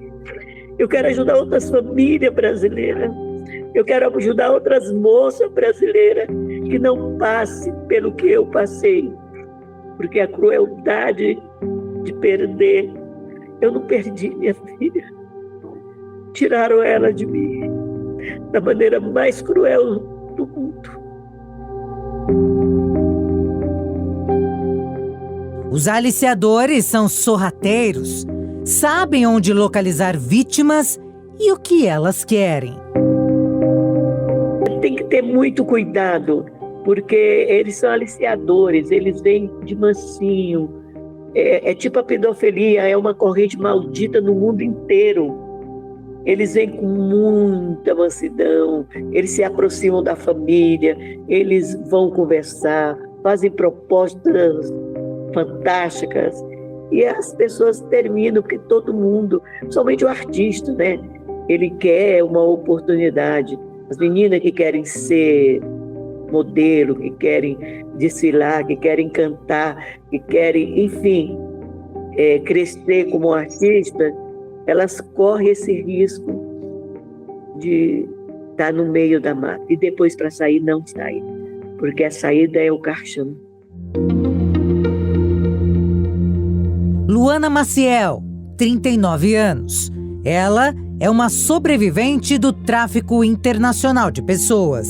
Eu quero ajudar outras famílias brasileiras. Eu quero ajudar outras moças brasileiras que não passem pelo que eu passei. Porque a crueldade de perder, eu não perdi minha filha. Tiraram ela de mim da maneira mais cruel do mundo. Os aliciadores são sorrateiros, sabem onde localizar vítimas e o que elas querem. Tem que ter muito cuidado, porque eles são aliciadores, eles vêm de mansinho. É tipo a pedofilia, é uma corrente maldita no mundo inteiro. Eles vêm com muita mansidão, eles se aproximam da família, eles vão conversar, fazem propostas fantásticas e as pessoas terminam, porque todo mundo, somente o artista, né? Ele quer uma oportunidade. As meninas que querem ser modelo, que querem desfilar, que querem cantar, que querem, enfim, crescer como artista, elas correm esse risco de estar no meio da mata e depois para sair não sair, porque a saída é o caixão. Luana Maciel, 39 anos. Ela é uma sobrevivente do tráfico internacional de pessoas.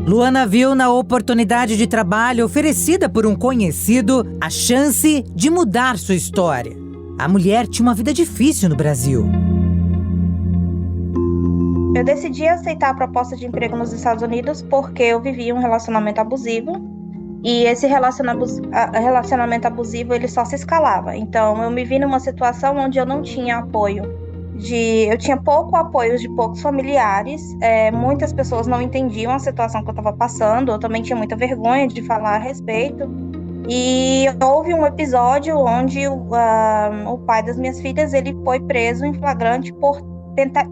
Luana viu na oportunidade de trabalho oferecida por um conhecido a chance de mudar sua história. A mulher tinha uma vida difícil no Brasil. Eu decidi aceitar a proposta de emprego nos Estados Unidos porque eu vivia um relacionamento abusivo. E esse relacionamento abusivo, ele só se escalava. Então, eu me vi numa situação onde eu não tinha apoio. Eu tinha pouco apoio de poucos familiares. Muitas pessoas não entendiam a situação que eu estava passando. Eu também tinha muita vergonha de falar a respeito. E houve um episódio onde o pai das minhas filhas, ele foi preso em flagrante por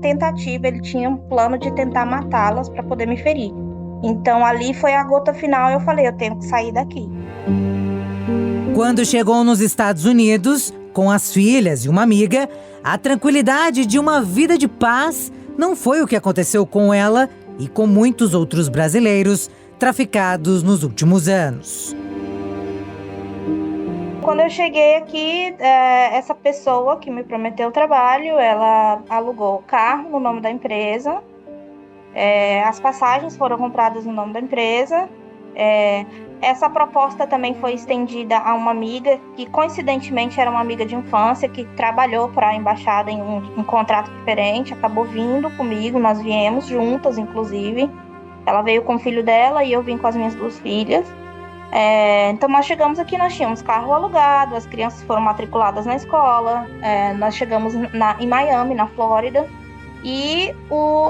tentativa. Ele tinha um plano de tentar matá-las para poder me ferir. Então, ali foi a gota final e eu falei, eu tenho que sair daqui. Quando chegou nos Estados Unidos, com as filhas e uma amiga, a tranquilidade de uma vida de paz não foi o que aconteceu com ela e com muitos outros brasileiros traficados nos últimos anos. Quando eu cheguei aqui, essa pessoa que me prometeu o trabalho, ela alugou o carro no nome da empresa. As passagens foram compradas no nome da empresa. Essa proposta também foi estendida a uma amiga que coincidentemente era uma amiga de infância que trabalhou para a embaixada em um contrato diferente, acabou vindo comigo, nós viemos juntas inclusive. Ela veio com o filho dela e eu vim com as minhas 2 filhas. Então nós chegamos aqui, nós tínhamos carro alugado, as crianças foram matriculadas na escola, nós chegamos em Miami, na Flórida. E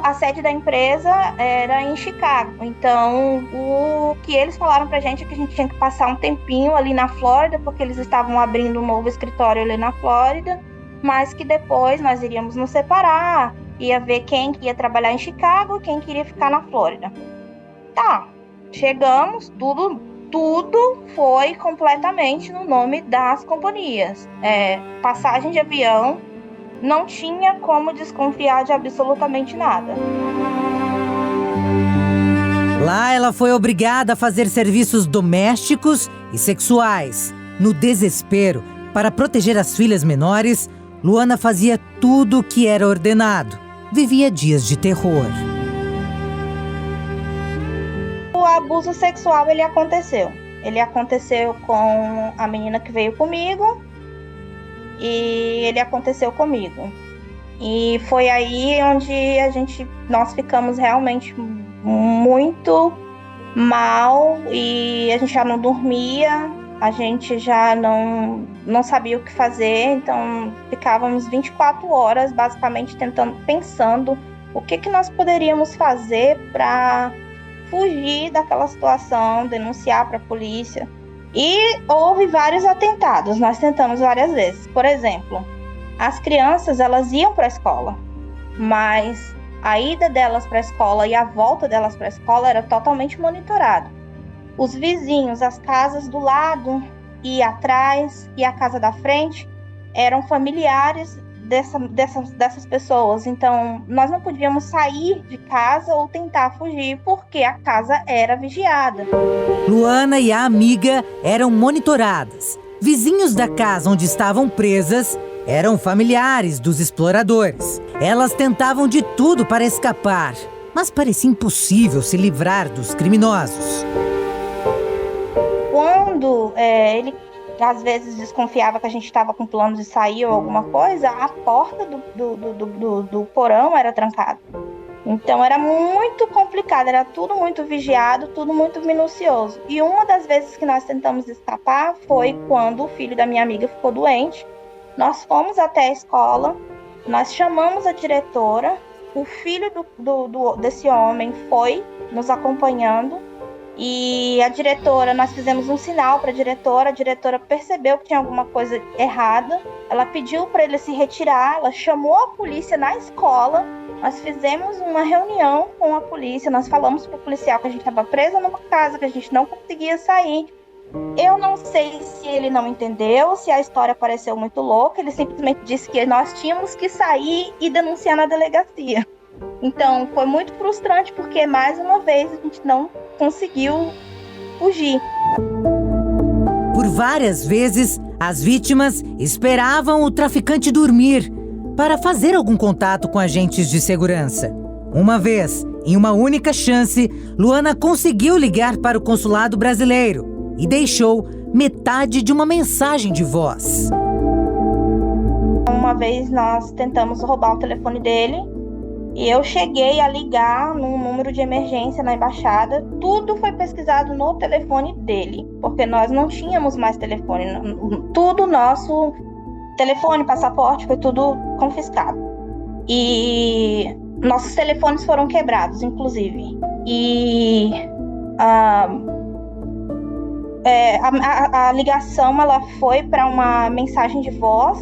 a sede da empresa era em Chicago. Então, o que eles falaram pra gente é que a gente tinha que passar um tempinho ali na Flórida, porque eles estavam abrindo um novo escritório ali na Flórida, mas que depois nós iríamos nos separar, ia ver quem ia trabalhar em Chicago e quem queria ficar na Flórida. Tá, chegamos, tudo foi completamente no nome das companhias. Passagem de avião, não tinha como desconfiar de absolutamente nada. Lá ela foi obrigada a fazer serviços domésticos e sexuais. No desespero, para proteger as filhas menores, Luana fazia tudo o que era ordenado. Vivia dias de terror. O abuso sexual, ele aconteceu. Ele aconteceu com a menina que veio comigo. E ele aconteceu comigo. E foi aí onde nós ficamos realmente muito mal e a gente já não dormia, a gente já não sabia o que fazer, então ficávamos 24 horas basicamente pensando o que nós poderíamos fazer para fugir daquela situação, denunciar para a polícia. E houve vários atentados, nós tentamos várias vezes. Por exemplo, as crianças, elas iam para a escola, mas a ida delas para a escola e a volta delas para a escola era totalmente monitorado. Os vizinhos, as casas do lado e atrás e a casa da frente eram familiares dessas pessoas. Então, nós não podíamos sair de casa ou tentar fugir porque a casa era vigiada. Luana e a amiga eram monitoradas. Vizinhos da casa onde estavam presas eram familiares dos exploradores. Elas tentavam de tudo para escapar. mas parecia impossível se livrar dos criminosos. Quando ele às vezes desconfiava que a gente estava com plano de sair ou alguma coisa, a porta do porão era trancada. Então era muito complicado, era tudo muito vigiado, tudo muito minucioso. E uma das vezes que nós tentamos escapar foi quando o filho da minha amiga ficou doente. Nós fomos até a escola, nós chamamos a diretora, o filho desse homem foi nos acompanhando e a diretora, nós fizemos um sinal para a diretora percebeu que tinha alguma coisa errada, ela pediu para ele se retirar, ela chamou a polícia na escola, nós fizemos uma reunião com a polícia, nós falamos para o policial que a gente estava presa numa casa, que a gente não conseguia sair. Eu não sei se ele não entendeu, se a história pareceu muito louca, ele simplesmente disse que nós tínhamos que sair e denunciar na delegacia. Então, foi muito frustrante porque, mais uma vez, a gente não conseguiu fugir. Por várias vezes, as vítimas esperavam o traficante dormir para fazer algum contato com agentes de segurança. Uma vez, em uma única chance, Luana conseguiu ligar para o consulado brasileiro e deixou metade de uma mensagem de voz. Uma vez nós tentamos roubar o telefone dele e eu cheguei a ligar num número de emergência na embaixada. Tudo foi pesquisado no telefone dele, porque nós não tínhamos mais telefone. Tudo nosso telefone, passaporte, foi tudo confiscado. E nossos telefones foram quebrados, inclusive. E a ligação ela foi para uma mensagem de voz.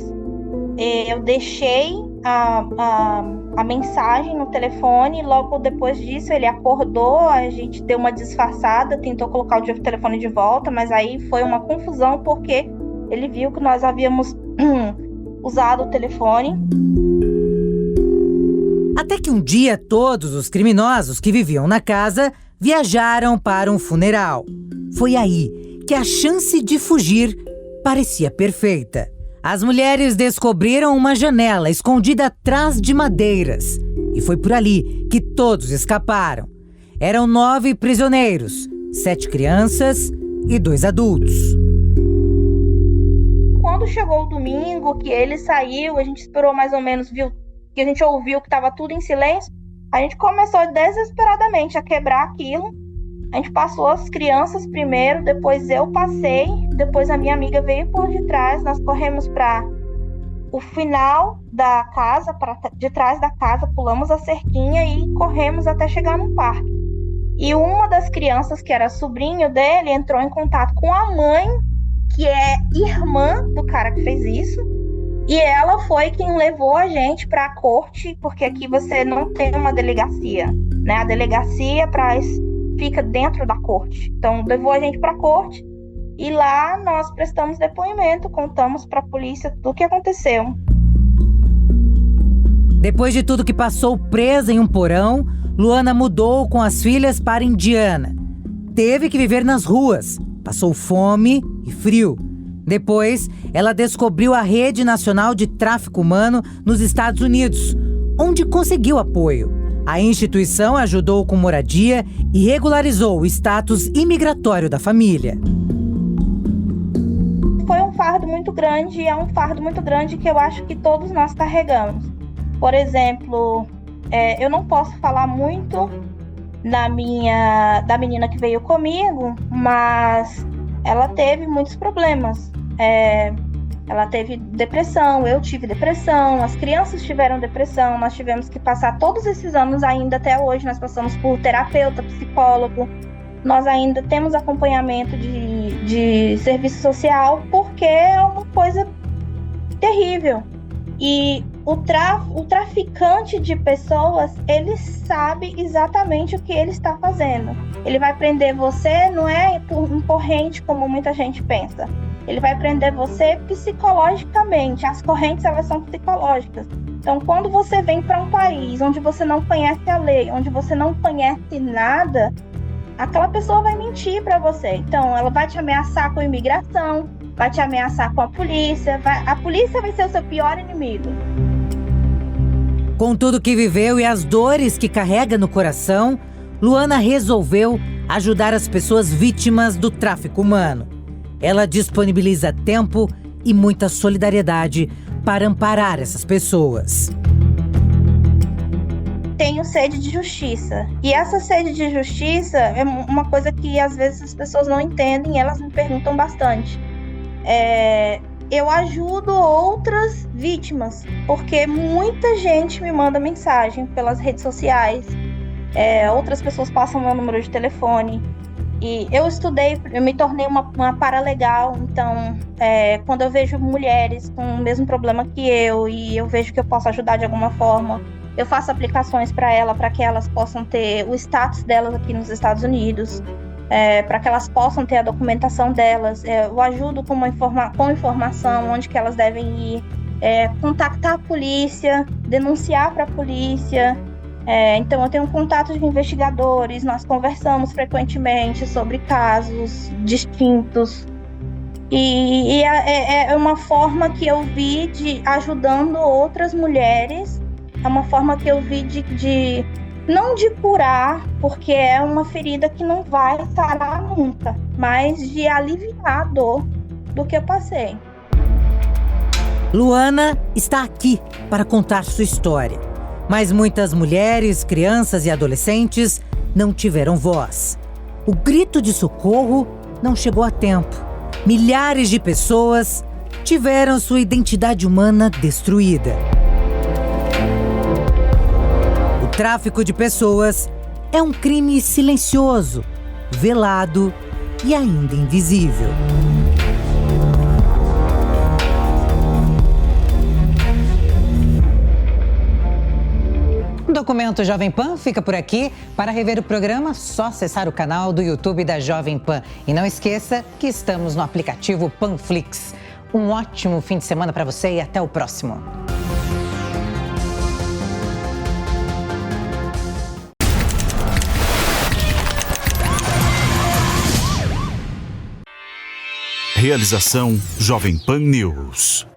Eu deixei a mensagem no telefone. Logo depois disso ele acordou, a gente deu uma disfarçada, tentou colocar o telefone de volta, mas aí foi uma confusão porque ele viu que nós havíamos usado o telefone. Até que um dia todos os criminosos que viviam na casa viajaram para um funeral. Foi aí que a chance de fugir parecia perfeita. As mulheres descobriram uma janela escondida atrás de madeiras. E foi por ali que todos escaparam. Eram 9 prisioneiros, 7 crianças e 2 adultos. Quando chegou o domingo, que ele saiu, a gente esperou mais ou menos, viu que a gente ouviu que estava tudo em silêncio, a gente começou desesperadamente a quebrar aquilo. A gente passou as crianças primeiro, depois eu passei, depois a minha amiga veio por detrás, nós corremos para o final da casa, para de trás da casa, pulamos a cerquinha e corremos até chegar no parque. E uma das crianças, que era sobrinho dele, entrou em contato com a mãe, que é irmã do cara que fez isso, e ela foi quem levou a gente para a corte, porque aqui você não tem uma delegacia, né? A delegacia fica dentro da corte. Então, levou a gente para a corte e lá nós prestamos depoimento, contamos para a polícia tudo o que aconteceu. Depois de tudo que passou presa em um porão, Luana mudou com as filhas para Indiana. Teve que viver nas ruas, passou fome e frio. Depois, ela descobriu a Rede Nacional de Tráfico Humano nos Estados Unidos, onde conseguiu apoio. A instituição ajudou com moradia e regularizou o status imigratório da família. Foi um fardo muito grande, e é um fardo muito grande que eu acho que todos nós carregamos. Por exemplo, eu não posso falar muito da menina que veio comigo, mas ela teve muitos problemas. Ela teve depressão, eu tive depressão, as crianças tiveram depressão, nós tivemos que passar todos esses anos ainda até hoje, nós passamos por terapeuta, psicólogo, nós ainda temos acompanhamento de serviço social, porque é uma coisa terrível. E o traficante de pessoas, ele sabe exatamente o que ele está fazendo. Ele vai prender você, não é por corrente como muita gente pensa. Ele vai prender você psicologicamente. As correntes, elas são psicológicas. Então, quando você vem para um país onde você não conhece a lei, onde você não conhece nada, aquela pessoa vai mentir para você. Então, ela vai te ameaçar com a imigração, vai te ameaçar com a polícia. A polícia vai ser o seu pior inimigo. Com tudo que viveu e as dores que carrega no coração, Luana resolveu ajudar as pessoas vítimas do tráfico humano. Ela disponibiliza tempo e muita solidariedade para amparar essas pessoas. Tenho sede de justiça. E essa sede de justiça é uma coisa que às vezes as pessoas não entendem e elas me perguntam bastante. Eu ajudo outras vítimas, porque muita gente me manda mensagem pelas redes sociais, outras pessoas passam meu número de telefone. E eu me tornei uma paralegal, então quando eu vejo mulheres com o mesmo problema que eu e eu vejo que eu posso ajudar de alguma forma, eu faço aplicações para que elas possam ter o status delas aqui nos Estados Unidos, para que elas possam ter a documentação delas. Eu ajudo com informação, onde que elas devem ir, contactar a polícia, denunciar para a polícia. Então eu tenho contato de investigadores, nós conversamos frequentemente sobre casos distintos. E é uma forma que eu vi de ajudando outras mulheres, é uma forma que eu vi de não de curar, porque é uma ferida que não vai sarar nunca, mas de aliviar a dor do que eu passei. Luana está aqui para contar sua história, mas muitas mulheres, crianças e adolescentes não tiveram voz. O grito de socorro não chegou a tempo. Milhares de pessoas tiveram sua identidade humana destruída. O tráfico de pessoas é um crime silencioso, velado e ainda invisível. O Documento Jovem Pan fica por aqui. Para rever o programa, só acessar o canal do YouTube da Jovem Pan. E não esqueça que estamos no aplicativo Panflix. Um ótimo fim de semana para você e até o próximo. Realização Jovem Pan News.